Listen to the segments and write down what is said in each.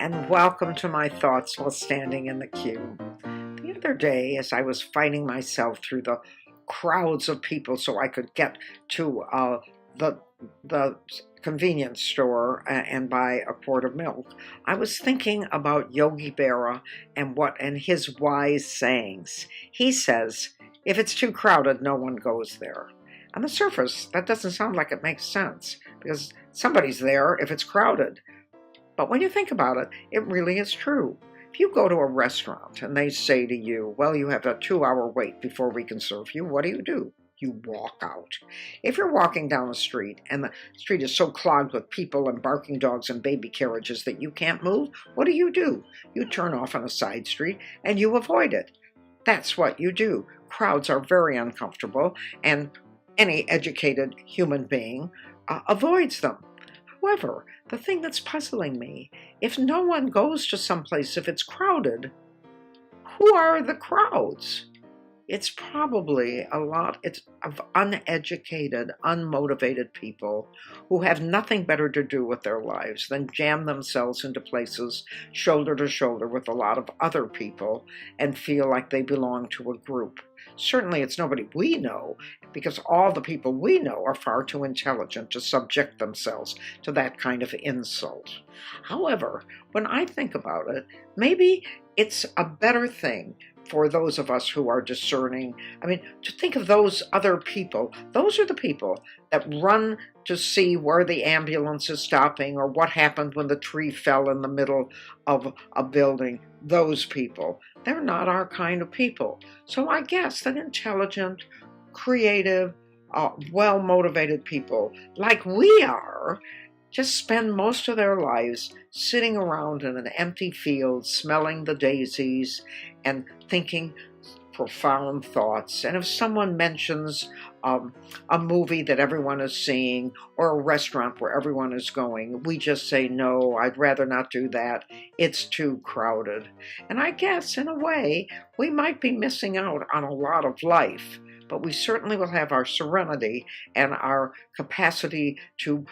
and welcome to my thoughts while standing in the queue. The other day, as I was fighting myself through the crowds of people so I could get to the convenience store and buy a quart of milk, I was thinking about Yogi Berra and his wise sayings. He says, "If it's too crowded, no one goes there." On the surface, that doesn't sound like it makes sense because somebody's there if it's crowded. But when you think about it, it really is true. If you go to a restaurant and they say to you, "Well, you have a 2-hour wait before we can serve you," what do? You walk out. If you're walking down the street and the street is so clogged with people and barking dogs and baby carriages that you can't move, what do? You turn off on a side street and you avoid it. That's what you do. Crowds are very uncomfortable, and any educated human being avoids them. However, the thing that's puzzling me, if no one goes to someplace if it's crowded, who are the crowds? It's probably a lot of uneducated, unmotivated people who have nothing better to do with their lives than jam themselves into places shoulder to shoulder with a lot of other people and feel like they belong to a group. Certainly it's nobody we know, because all the people we know are far too intelligent to subject themselves to that kind of insult. However, when I think about it, maybe it's a better thing for those of us who are discerning. To think of those other people. Those are the people that run to see where the ambulance is stopping or what happened when the tree fell in the middle of a building. Those people. They're not our kind of people. So I guess that intelligent, creative, well-motivated people like we are just spend most of their lives sitting around in an empty field, smelling the daisies and thinking profound thoughts. And if someone mentions a movie that everyone is seeing or a restaurant where everyone is going, we just say, "No, I'd rather not do that. It's too crowded." And I guess, in a way, we might be missing out on a lot of life, but we certainly will have our serenity and our capacity to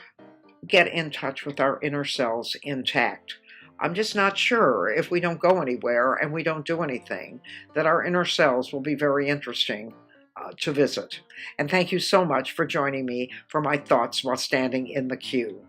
get in touch with our inner selves intact. I'm just not sure, if we don't go anywhere and we don't do anything, that our inner selves will be very interesting to visit. And thank you so much for joining me for my thoughts while standing in the queue.